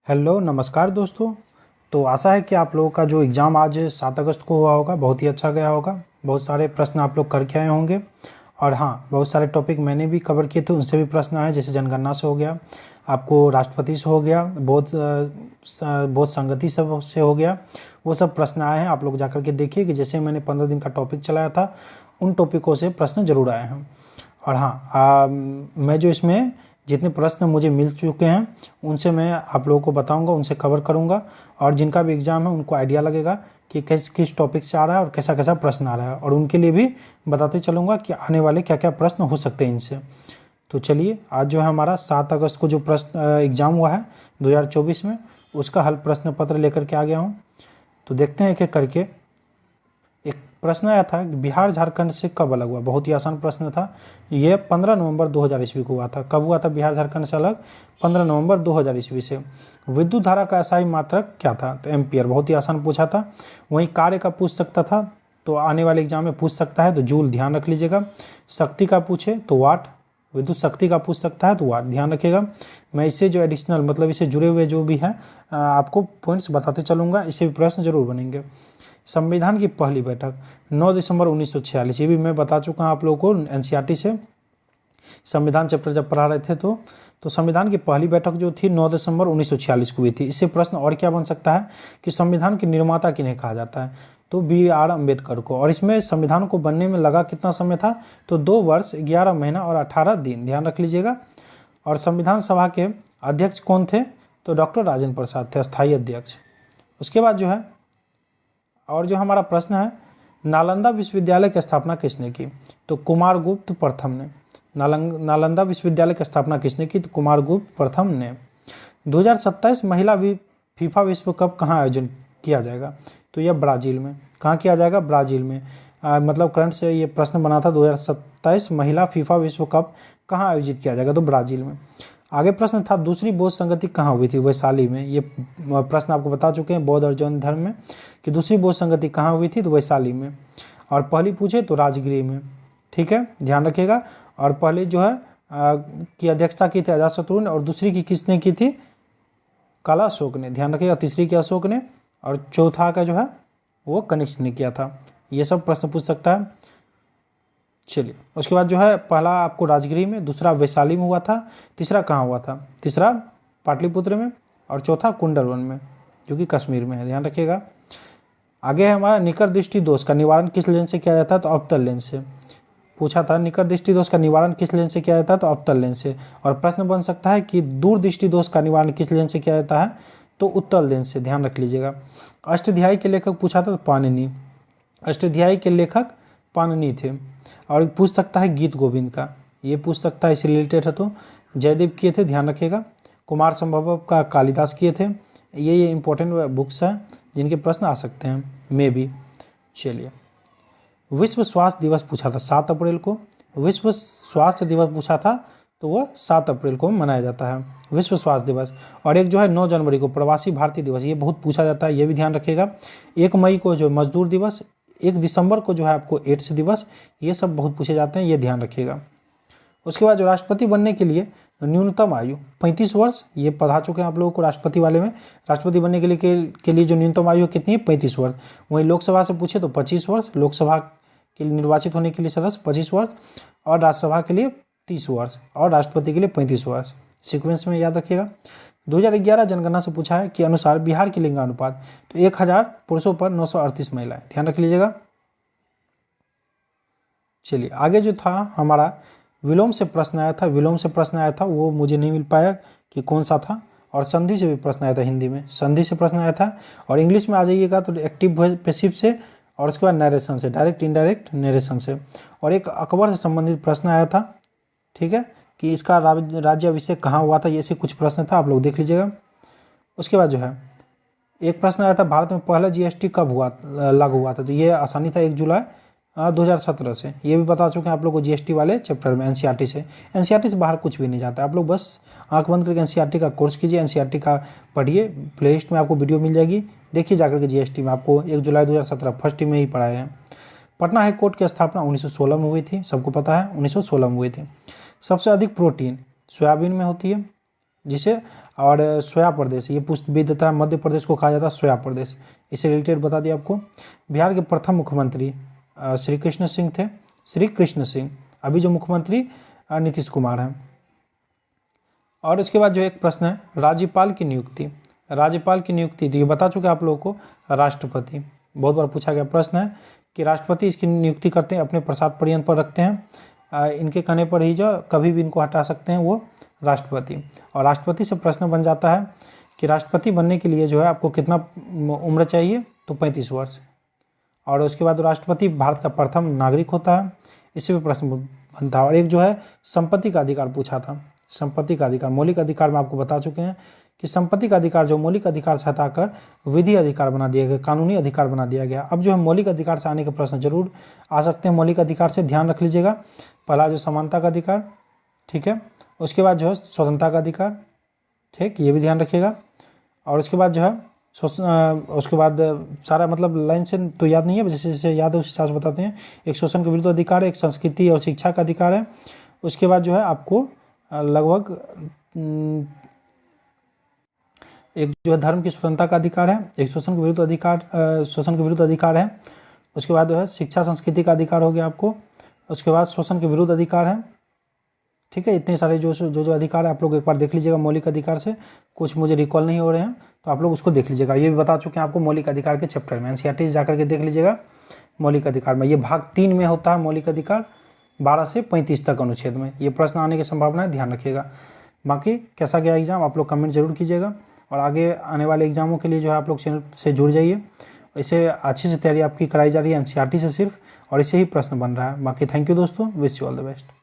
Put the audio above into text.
Hello नमस्कार दोस्तों। तो आशा है कि आप लोगों का जो एग्ज़ाम आज 7 अगस्त को हुआ होगा बहुत ही अच्छा गया होगा। बहुत सारे प्रश्न आप लोग करके आए होंगे और हाँ, बहुत सारे टॉपिक मैंने भी कवर किए थे, उनसे भी प्रश्न आए, जैसे जनगणना से हो गया, आपको राष्ट्रपति से हो गया, बहुत संगति सब से हो गया। वो सब प्रश्न आए हैं, आप लोग जाकर के देखिए कि जैसे मैंने 15 दिन का टॉपिक चलाया था उन टॉपिकों से प्रश्न जरूर आए हैं। और हाँ, मैं जो इसमें जितने प्रश्न मुझे मिल चुके हैं उनसे मैं आप लोगों को बताऊंगा, उनसे कवर करूंगा, और जिनका भी एग्ज़ाम है उनको आइडिया लगेगा कि किस किस टॉपिक से आ रहा है और कैसा कैसा प्रश्न आ रहा है, और उनके लिए भी बताते चलूँगा कि आने वाले क्या क्या प्रश्न हो सकते हैं इनसे। तो चलिए, आज जो है हमारा 7 अगस्त को जो प्रश्न एग्ज़ाम हुआ है 2024 में, उसका हल प्रश्न पत्र लेकर के आ गया हूँ। तो देखते हैं एक एक करके। एक प्रश्न आया था कि बिहार झारखंड से कब अलग हुआ। बहुत ही आसान प्रश्न था। ये 15 नवंबर 2000 ईस्वी को हुआ था। कब हुआ था बिहार झारखंड से अलग? 15 नवंबर 2000 ईस्वी से। विद्युत धारा का एसआई मात्रक क्या था? तो एम्पियर। बहुत ही आसान पूछा था। वहीं कार्य का पूछ सकता था, तो आने वाले एग्जाम में पूछ सकता है, तो जूल ध्यान रख लीजिएगा। शक्ति का पूछे तो वाट, विद्युत शक्ति का पूछ सकता है तो वाट ध्यान रखिएगा। मैं इससे जो एडिशनल मतलब इससे जुड़े हुए जो भी हैं आपको पॉइंट्स बताते चलूँगा, इससे भी प्रश्न जरूर बनेंगे। संविधान की पहली बैठक 9 दिसंबर 1946, ये भी मैं बता चुका हूँ आप लोगों को एनसीईआरटी से, संविधान चैप्टर जब पढ़ा रहे थे तो संविधान की पहली बैठक जो थी 9 दिसंबर 1946 को हुई थी। इससे प्रश्न और क्या बन सकता है कि संविधान के निर्माता किन्हें कहा जाता है? तो BR अम्बेडकर को। और इसमें संविधान को बनने में लगा कितना समय था? तो 2 वर्ष 11 महीना और 18 दिन, ध्यान रख लीजिएगा। और संविधान सभा के अध्यक्ष कौन थे? तो डॉक्टर राजेंद्र प्रसाद थे, स्थायी अध्यक्ष। उसके बाद जो है, और जो हमारा प्रश्न है, नालंदा विश्वविद्यालय की स्थापना किसने की? तो कुमारगुप्त प्रथम ने। नालंदा विश्वविद्यालय की स्थापना किसने की? तो कुमारगुप्त प्रथम ने। 2027 महिला फीफा विश्व कप कहाँ आयोजन किया जाएगा? तो यह ब्राज़ील में। कहाँ किया जाएगा? ब्राज़ील में। मतलब करंट से ये प्रश्न बना था, 2027 महिला फीफा विश्व कप कहाँ आयोजित किया जाएगा? तो ब्राज़ील में। आगे प्रश्न था, दूसरी बौद्ध संगति कहाँ हुई थी? वैशाली में। ये प्रश्न आपको बता चुके हैं बौद्ध और जैन धर्म में कि दूसरी बौद्ध संगति कहाँ हुई थी? तो वैशाली में। और पहली पूछे तो राजगीर में। ठीक है, ध्यान रखिएगा। और पहले जो है की अध्यक्षता की थी अजातशत्रु ने, और दूसरी की किसने की थी? काला अशोक ने, ध्यान रखिएगा। तीसरी की अशोक ने, और चौथा का जो है वो कनिष्क ने किया था। ये सब प्रश्न पूछ सकता है। चलिए, उसके बाद जो है, पहला आपको राजगिरी में, दूसरा वैशाली में हुआ था, तीसरा कहाँ हुआ था? तीसरा पाटलिपुत्र में, और चौथा कुंडलवन में, जो कि कश्मीर में है, ध्यान रखिएगा। आगे है हमारा, निकट दृष्टि दोष का निवारण किस लेंस से किया जाता है? तो अवतल लेंस से। पूछा था निकट दृष्टि दोष का निवारण किस लेंस से किया जाता है? तो अवतल लेंस से। और प्रश्न बन सकता है कि दूर दृष्टि दोष का निवारण किस लेंस से किया जाता है? तो उत्तल लेंस से, ध्यान रख लीजिएगा। अष्टाध्यायी के लेखक पूछा था तो पाणिनि। अष्टाध्यायी के लेखक पाणिनि थे। और पूछ सकता है गीत गोविंद का, ये पूछ सकता है, इससे रिलेटेड है तो जयदेव किए थे, ध्यान रखिएगा। कुमार संभव का कालिदास किए थे। ये इंपॉर्टेंट बुक्स हैं जिनके प्रश्न आ सकते हैं, मे भी। चलिए, विश्व स्वास्थ्य दिवस पूछा था 7 अप्रैल को। विश्व स्वास्थ्य दिवस पूछा था तो वह 7 अप्रैल को मनाया जाता है, विश्व स्वास्थ्य दिवस। और एक जो है 9 जनवरी को प्रवासी भारतीय दिवस, ये बहुत पूछा जाता है, ये भी ध्यान रखिएगा। 1 मई को जो मजदूर दिवस, 1 दिसंबर को जो है आपको एड्स दिवस, ये सब बहुत पूछे जाते हैं, ये ध्यान रखिएगा। उसके बाद जो राष्ट्रपति बनने के लिए न्यूनतम आयु 35 वर्ष, ये पढ़ा चुके हैं आप लोगों को राष्ट्रपति वाले में। राष्ट्रपति बनने के लिए जो न्यूनतम आयु कितनी है? 35 वर्ष। वहीं लोकसभा से पूछे तो 25 वर्ष, लोकसभा के लिए निर्वाचित होने के लिए सदस्य 25 वर्ष, और राज्यसभा के लिए 30 वर्ष, और राष्ट्रपति के लिए 35 वर्ष। सीक्वेंस में याद रखिएगा। 2011 जनगणना से पूछा है कि अनुसार बिहार की लिंगानुपात, तो 1000 पुरुषों पर 938 महिलाएं, ध्यान रख लीजिएगा। चलिए, आगे जो था हमारा विलोम से प्रश्न आया था, विलोम से प्रश्न आया था, वो मुझे नहीं मिल पाया कि कौन सा था। और संधि से भी प्रश्न आया था, हिंदी में संधि से प्रश्न आया था। और इंग्लिश में आ जाइएगा तो एक्टिव पैसिव से, और उसके बाद नरेशन से, डायरेक्ट इनडायरेक्ट नरेशन से। और एक अकबर से संबंधित प्रश्न आया था, ठीक है, कि इसका राज्याभिषेक कहाँ हुआ था, ये से कुछ प्रश्न था, आप लोग देख लीजिएगा। उसके बाद जो है एक प्रश्न आया था, भारत में पहला GST कब हुआ लागू हुआ था? तो ये आसानी था, 1 जुलाई 2017 से। ये भी बता चुके हैं आप लोग को GST वाले चैप्टर में, एनसीईआरटी से। एनसीईआरटी से बाहर कुछ भी नहीं जाता, आप लोग बस आंख बंद करके एनसीईआरटी का कोर्स कीजिए, एनसीईआरटी का पढ़िए, प्लेलिस्ट में आपको वीडियो मिल जाएगी, देखिए जाकर के। GST में आपको 1 जुलाई 2017 फर्स्ट में ही पढ़ाए हैं। पटना हाई कोर्ट की स्थापना 1916 में हुई थी, सबको पता है 1916 में हुई थी। सबसे अधिक प्रोटीन सोयाबीन में होती है, जिसे और सोया प्रदेश, ये पूछ भी देता है, मध्य प्रदेश को कहा जाता है सोया प्रदेश, इससे रिलेटेड बता दिया आपको। बिहार के प्रथम मुख्यमंत्री श्री कृष्ण सिंह थे, श्री कृष्ण सिंह। अभी जो मुख्यमंत्री नीतीश कुमार हैं। और इसके बाद जो एक प्रश्न है, राज्यपाल की नियुक्ति, राज्यपाल की नियुक्ति ये बता चुके आप लोगों को, राष्ट्रपति। बहुत बार पूछा गया प्रश्न है कि राष्ट्रपति इसकी नियुक्ति करते हैं, अपने प्रसाद पर्यंत पर रखते हैं, इनके कहने पर ही जो कभी भी इनको हटा सकते हैं वो राष्ट्रपति। और राष्ट्रपति से प्रश्न बन जाता है कि राष्ट्रपति बनने के लिए जो है आपको कितना उम्र चाहिए, तो 35 वर्ष। और उसके बाद राष्ट्रपति भारत का प्रथम नागरिक होता है, इससे भी प्रश्न बनता है। और एक जो है संपत्ति का अधिकार पूछा था, संपत्ति का अधिकार, मौलिक अधिकार में आपको बता चुके हैं कि संपत्ति का अधिकार जो मौलिक अधिकार से हटाकर विधि अधिकार बना दिया गया, कानूनी अधिकार बना दिया गया। अब जो है मौलिक अधिकार से आने के प्रश्न जरूर आ सकते हैं। मौलिक अधिकार से ध्यान रख लीजिएगा, पहला जो समानता का अधिकार, ठीक है, उसके बाद जो है स्वतंत्रता का अधिकार, ठीक, ये भी ध्यान रखिएगा। और उसके बाद जो है उसके बाद सारा मतलब लाइन से तो याद नहीं है, जैसे जैसे याद है उस हिसाब से बताते हैं। एक शोषण के विरुद्ध अधिकार है, एक संस्कृति और शिक्षा का अधिकार है। उसके बाद जो है आपको लगभग एक जो है धर्म की स्वतंत्रता का अधिकार है, एक शोषण के विरुद्ध अधिकार है। उसके बाद जो है शिक्षा संस्कृति का अधिकार हो गया आपको। उसके बाद शोषण के विरुद्ध अधिकार है, ठीक है। इतने सारे जो अधिकार है आप लोग एक बार देख लीजिएगा मौलिक अधिकार से, कुछ मुझे रिकॉल नहीं हो रहे हैं तो आप लोग उसको देख लीजिएगा। ये भी बता चुके हैं आपको मौलिक अधिकार के चैप्टर में, एनसीईआरटी जाकर के देख लीजिएगा मौलिक अधिकार में। ये भाग 3 में होता है मौलिक अधिकार, 12 से 35 तक अनुच्छेद में। ये प्रश्न आने की संभावना है, ध्यान रखिएगा। बाकी कैसा गया एग्जाम आप लोग कमेंट जरूर कीजिएगा, और आगे आने वाले एग्जामों के लिए जो है आप लोग चैनल से जुड़ जाइए। इसे अच्छे से तैयारी आपकी कराई जा रही है एनसीईआरटी से सिर्फ, और इससे ही प्रश्न बन रहा है। बाकी थैंक यू दोस्तों, wish you all the best.